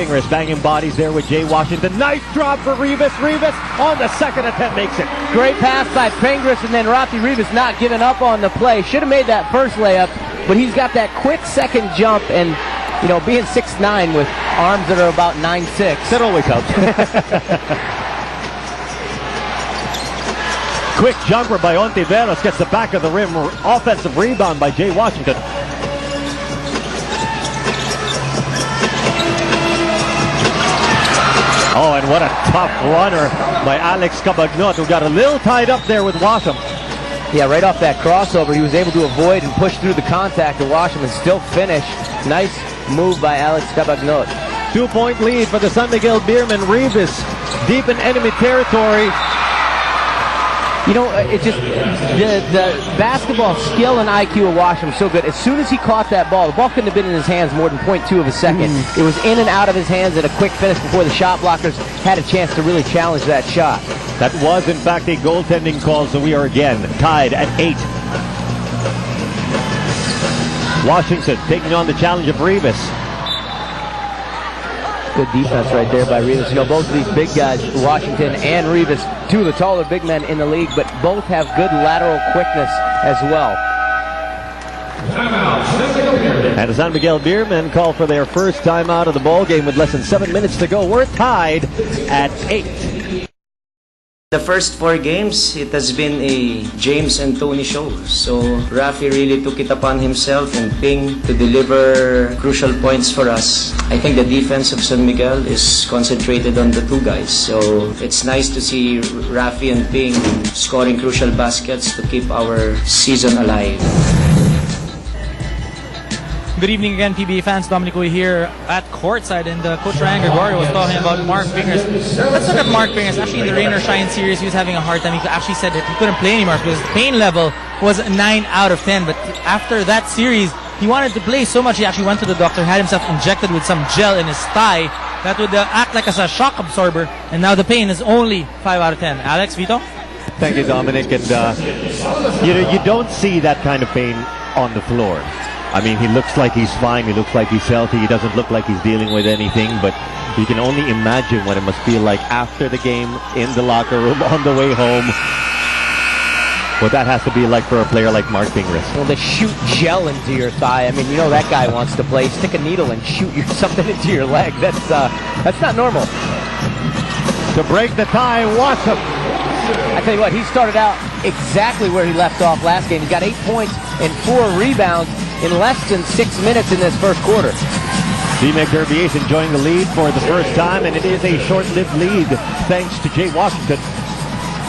Pingris banging bodies there with Jay Washington. Nice drop for Rivas. Rivas on the second attempt makes it. Great pass by Pingris, and then Rafi Rivas not giving up on the play. Should have made that first layup, but he's got that quick second jump, and you know, being 6'9" with arms that are about 9'6", that always helps. Quick jumper by Ontiveros gets the back of the rim. Offensive rebound by Jay Washington. Oh, and what a tough runner by Alex Cabagnot, who got a little tied up there with Washam. Yeah, right off that crossover, he was able to avoid and push through the contact of Washam and still finish. Nice move by Alex Cabagnot. 2-point lead for the San Miguel Beermen. Rivas deep in enemy territory. You know, it just, the basketball skill and IQ of Washam so good. As soon as he caught that ball, the ball couldn't have been in his hands more than 0.2 of a second. It was in and out of his hands at a quick finish before the shot blockers had a chance to really challenge that shot. That was, in fact, a goaltending call, so we are again tied at 8. Washington taking on the challenge of Rivas. Good defense right there by Rivas. You know, both of these big guys, Washington and Rivas, two of the taller big men in the league, but both have good lateral quickness as well. And the San Miguel Beermen call for their first timeout of the ball game with less than 7 minutes to go. We're tied at 8. The first 4 games, it has been a James and Tony show. So Rafi really took it upon himself and Ping to deliver crucial points for us. I think the defense of San Miguel is concentrated on the 2 guys. So it's nice to see Rafi and Ping scoring crucial baskets to keep our season alive. Good evening again, PBA fans. Dominic Uy here at courtside, and Coach Ryan Gregorio was talking about Mark Pingris. Let's look at Mark Pingris. Actually, in the Rain or Shine series, he was having a hard time. He actually said that he couldn't play anymore because his pain level was 9 out of 10. But after that series, he wanted to play so much, he actually went to the doctor, had himself injected with some gel in his thigh that would act like as a shock absorber, and now the pain is only 5 out of 10. Alex, Vito? Thank you, Dominic. And you know, you don't see that kind of pain on the floor. I mean, he looks like he's fine. He looks like he's healthy. He doesn't look like he's dealing with anything. But you can only imagine what it must feel like after the game, in the locker room, on the way home. What that has to be like for a player like Mark Pingris. Well, to shoot gel into your thigh. I mean, you know that guy wants to play. Stick a needle and shoot something into your leg. That's not normal. To break the tie, Washam. I tell you what, he started out exactly where he left off last game. He's got 8 points and 4 rebounds in less than 6 minutes in this first quarter. BMEC Derby Ace enjoying the lead for the first time, and it is a short-lived lead thanks to Jay Washington.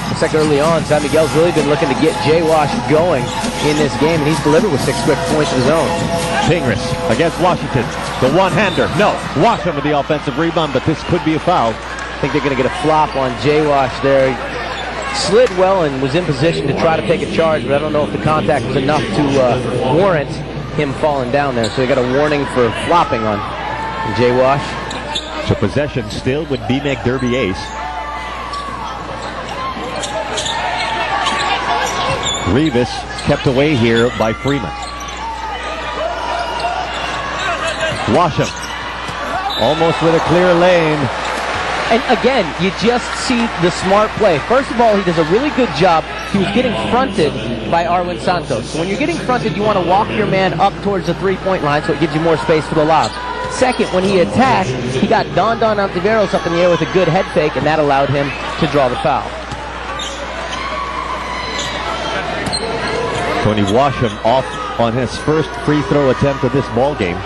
Looks like early on, San Miguel's really been looking to get Jay Wash going in this game, and he's delivered with 6 quick points of his own. Pingris against Washington. The one-hander. No. Washington with the offensive rebound, but this could be a foul. I think they're going to get a flop on Jay Wash there. He slid well and was in position to try to take a charge, but I don't know if the contact was enough to warrant him falling down there. So they got a warning for flopping on Jay Wash. So possession still with BMEC Derby Ace. Rivas kept away here by Freeman. Washam almost with a clear lane. And again, you just see the smart play. First of all, he does a really good job. He was getting fronted by Arwin Santos. So when you're getting fronted, you want to walk your man up towards the three-point line so it gives you more space for the lob. Second, when he attacked, he got Don Ontiveros up in the air with a good head fake, and that allowed him to draw the foul. Tony Washam off on his first free throw attempt of this ball game.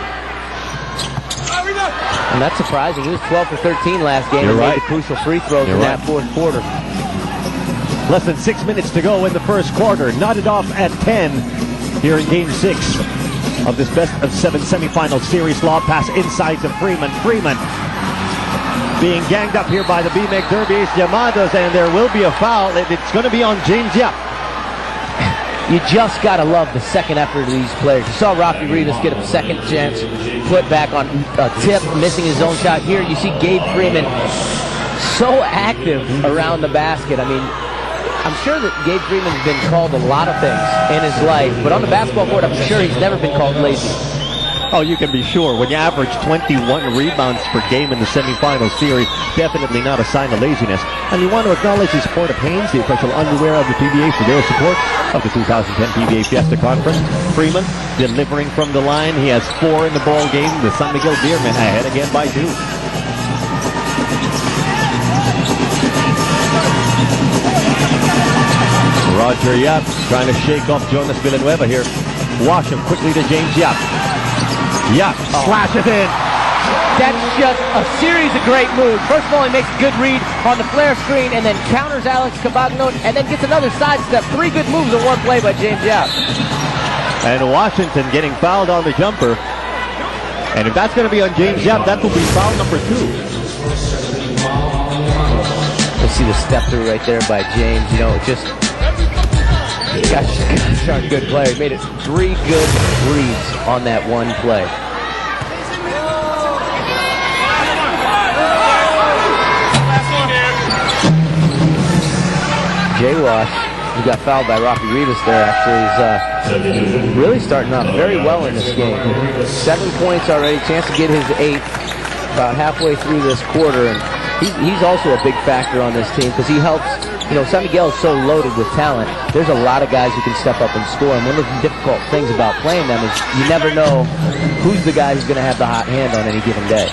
And that's surprising. He was 12 for 13 last game. You're right. Made the crucial free throws in that fourth quarter. Less than 6 minutes to go in the first quarter. Knotted off at 10 here in Game 6 of this best of 7 semifinal series. Lob pass inside to Freeman. Freeman being ganged up here by the BMEC Derby Ace Llamadas, and there will be a foul. It's going to be on James Yap. You just got to love the second effort of these players. You saw Rafi Rivas get a second chance, put back on a tip, missing his own shot. Here you see Gabe Freeman so active around the basket. I mean, I'm sure that Gabe Freeman's been called a lot of things in his life, but on the basketball court, I'm sure he's never been called lazy. Oh, you can be sure. When you average 21 rebounds per game in the semifinal series, definitely not a sign of laziness. And we want to acknowledge the support of Hanes, the official underwear of the PBA, for their support of the 2010 PBA Fiesta Conference. Freeman delivering from the line. He has 4 in the ball game. The San Miguel Beermen ahead again by 2. Roger Yap trying to shake off Jonas Villanueva here. Washam quickly to James Yap. Yap slashes in. That's just a series of great moves. First of all, he makes a good read on the flare screen and then counters Alex Cabagno and then gets another sidestep. 3 good moves in one play by James Yap. And Washington getting fouled on the jumper. And if that's going to be on James Yap, that will be foul number 2. You'll see the step through right there by James. You know, just... Gosh, he's a good player. He made it 3 good reads on that one play. Jay Wash, who got fouled by Rocky Rivas there, actually is really starting off very well in this game. 7 points already, chance to get his 8th about halfway through this quarter, and he's also a big factor on this team because he helps. You know, San Miguel is so loaded with talent. There's a lot of guys who can step up and score. And one of the difficult things about playing them is you never know who's the guy who's going to have the hot hand on any given day.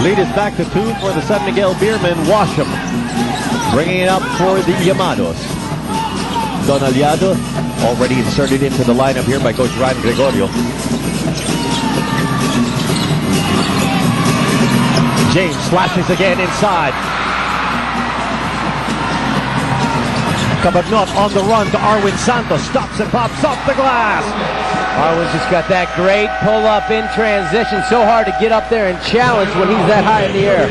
Lead is back to 2 for the San Miguel Beermen. Washam bringing it up for the Yamados. Don Aliado already inserted into the lineup here by Coach Ryan Gregorio. James slashes again inside. Cabagnot on the run to Arwin Santos. Stops and pops off the glass. Arwin's just got that great pull-up in transition. So hard to get up there and challenge when he's that high in the air.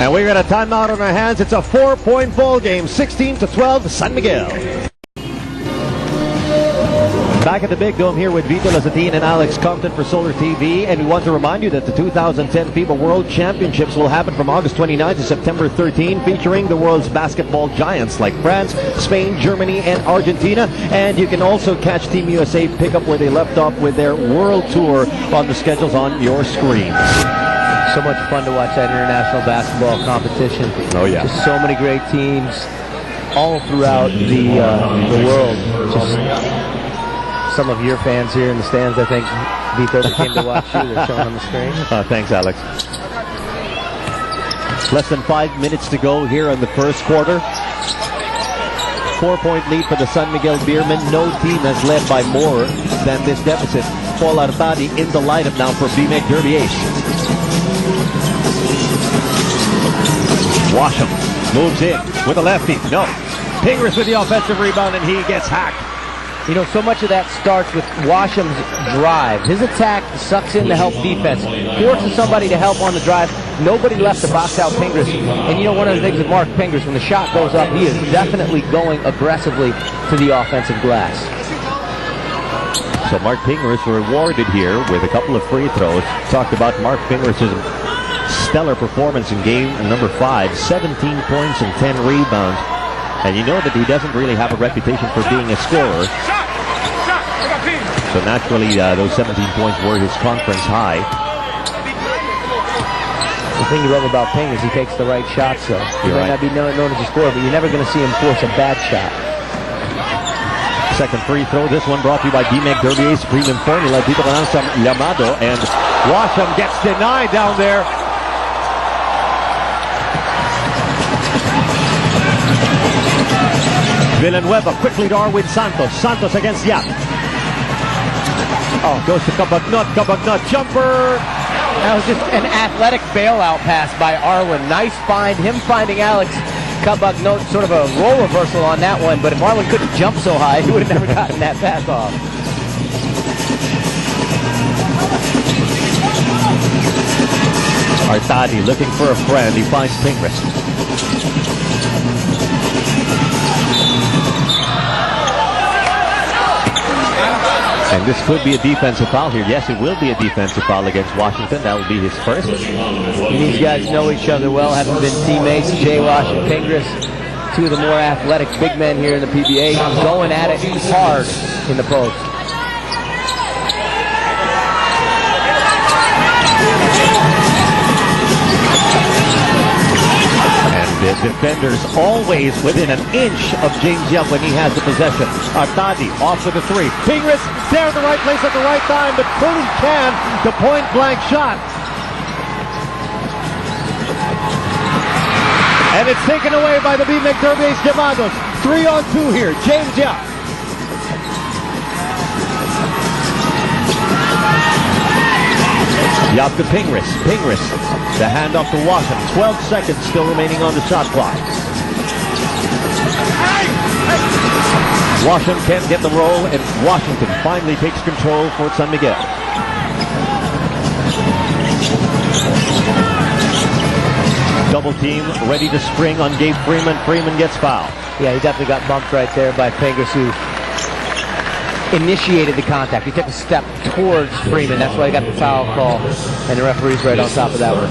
And we got a timeout on our hands. It's a 4-point ball game. 16-12, San Miguel. Back at the Big Dome here with Vito Lazatin and Alex Compton for Solar TV. And we want to remind you that the 2010 FIBA World Championships will happen from August 29 to September 13, featuring the world's basketball giants like France, Spain, Germany, and Argentina. And you can also catch Team USA pick up where they left off with their world tour on the schedules on your screens. So much fun to watch that international basketball competition. Oh, yeah. Just so many great teams all throughout the world. Just some of your fans here in the stands, I think, Vito, that came to watch you. They're showing on the screen. Thanks, Alex. Less than 5 minutes to go here in the first quarter. 4-point lead for the San Miguel Beermen. No team has led by more than this deficit. Paul Artadi in the lineup now for BMEC Derby Ace. Washam moves in with a lefty. No. Pingers with the offensive rebound, and he gets hacked. You know, so much of that starts with Washam's drive. His attack sucks in to help defense, forces somebody to help on the drive. Nobody left to box out Pingers. And you know, one of the things with Mark Pingers, when the shot goes up, he is definitely going aggressively to the offensive glass. So Mark Pingers rewarded here with a couple of free throws. Talked about Mark Pingers' stellar performance in game number 5, 17 points and 10 rebounds. And you know that he doesn't really have a reputation for being a scorer. So naturally, those 17 points were his conference high. The thing you love about Ping is he takes the right shots, though. He might not be known as a scorer, but you're never going to see him force a bad shot. Second free throw. This one brought to you by BMEC Derby Ace Premium Formula. Dito ka lang sa Yamado. And Washam gets denied down there. Villanueva quickly to Arwin Santos. Santos against Yap. Oh, goes to Cabagnot. Cabagnot jumper. That was just an athletic bailout pass by Arwin. Nice find. Him finding Alex Cabagnot. Sort of a role reversal on that one. But if Arwin couldn't jump so high, he would have never gotten that pass off. Artadi looking for a friend. He finds Pingris. And this could be a defensive foul here. Yes, it will be a defensive foul against Washington. That will be his first. And these guys know each other well, having been teammates. Jay Wash and Pingris, 2 of the more athletic big men here in the PBA, going at it hard in the post. The defenders always within an inch of James Young when he has the possession. Artadi off with the three. Pingris there in the right place at the right time, but couldn't can the point-blank shot. And it's taken away by the BMX Derby Llamados. 3-on-2 here. James Young. Yap to Pingris. Pingris. The handoff to Washington. 12 seconds still remaining on the shot clock. Washington can't get the roll, and Washington finally takes control for San Miguel. Double team ready to spring on Gabe Freeman. Freeman gets fouled. Yeah, he definitely got bumped right there by Pingris, who initiated the contact. He took a step towards Freeman. That's why he got the foul call, and the referee's right on top of that one.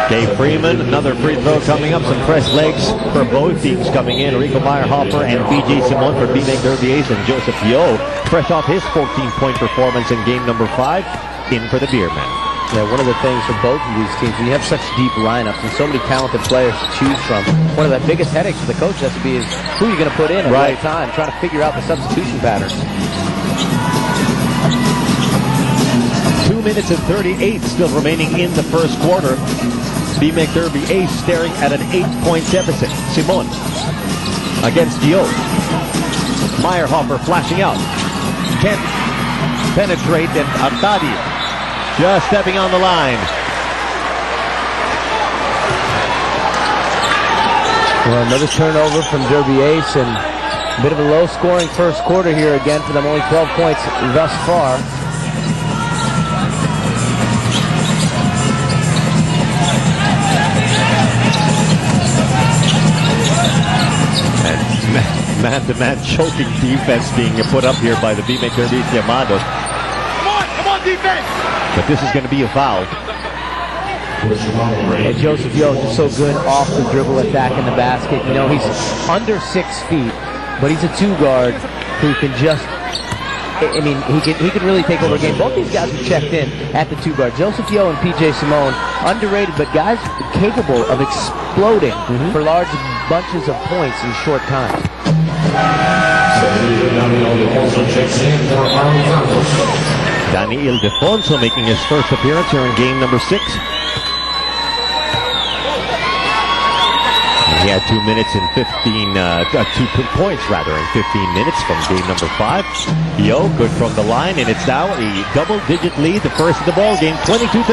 Gabe Freeman, another free throw coming up. Some fresh legs for both teams coming in. Rico Meyerhofer and PJ Simon for BMX Derby Ace, and Joseph Yo, fresh off his 14-point performance in game number 5, in for the Beermen. Yeah, one of the things for both of these teams, when you have such deep lineups and so many talented players to choose from, one of the biggest headaches for the coach has to be is who you're going to put in at the right time, trying to figure out the substitution patterns. 2 minutes and 38 still remaining in the first quarter. BMX Derby Ace staring at an 8-point deficit. Simon against Yo. Meyerhofer flashing out. Can't penetrate, and Artadi just stepping on the line. Well, another turnover from Derby Ace, and a bit of a low-scoring first quarter here again for them. Only 12 points thus far. Man-to-man choking defense being put up here by the BMX Derby Llamados. Come on, defense! But this is going to be a foul. And Joseph Yo is just so good off the dribble attack in the basket. You know, he's under 6 feet, but he's a 2-guard who can just, I mean, he can really take over a game. Both these guys are checked in at the 2-guard. Joseph Yo and PJ Simon, underrated, but guys capable of exploding for large bunches of points in short time. Danny Ildefonso making his first appearance here in game number 6. He had 2 minutes and 2 points rather in 15 minutes from game number 5. Yo, good from the line, and it's now a double-digit lead, the first of the ball game, 22-12.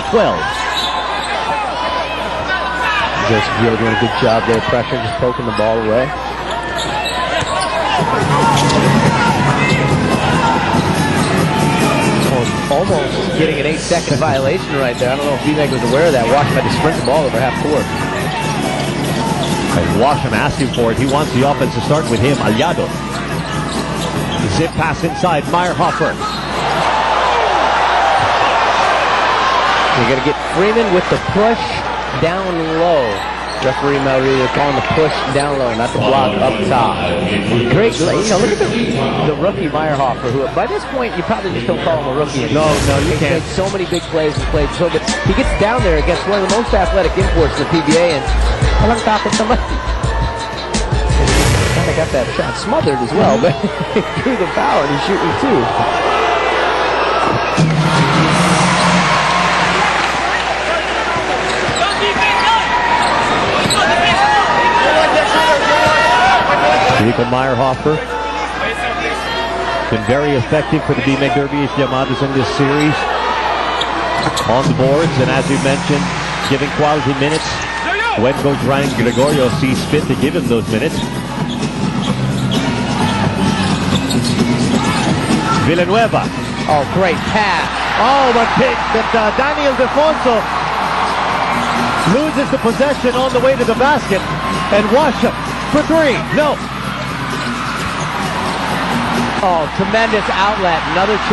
Joseph Yo doing a good job there, pressure, just poking the ball away. Almost getting an 8-second violation right there. I don't know if BMX was aware of that. Washam had to sprint the ball over half court. And Washam asking for it. He wants the offense to start with him. Aliado. Zip pass inside. Meyerhofer. You're going to get Freeman with the push down low. Referee Maurita calling the push down low, not the block up top. Great, you know, look at the rookie Meyerhofer, who by this point you probably just don't call him a rookie anymore. No, you can't. He's made so many big plays and played so good. He gets down there against one of the most athletic imports in the PBA, and walang takot naman. Kind of got that shot smothered as well, but he drew the foul and he's shooting too. Rico Meyerhofer been very effective for the BMX Derby Llamados in this series. On the boards, and as we mentioned, giving quality minutes when Coach Ryan Gregorio sees fit to give him those minutes. Villanueva. Oh, great pass. Oh, but Daniel Defonso loses the possession on the way to the basket, and Washam for 3. No. Oh, tremendous outlet. Another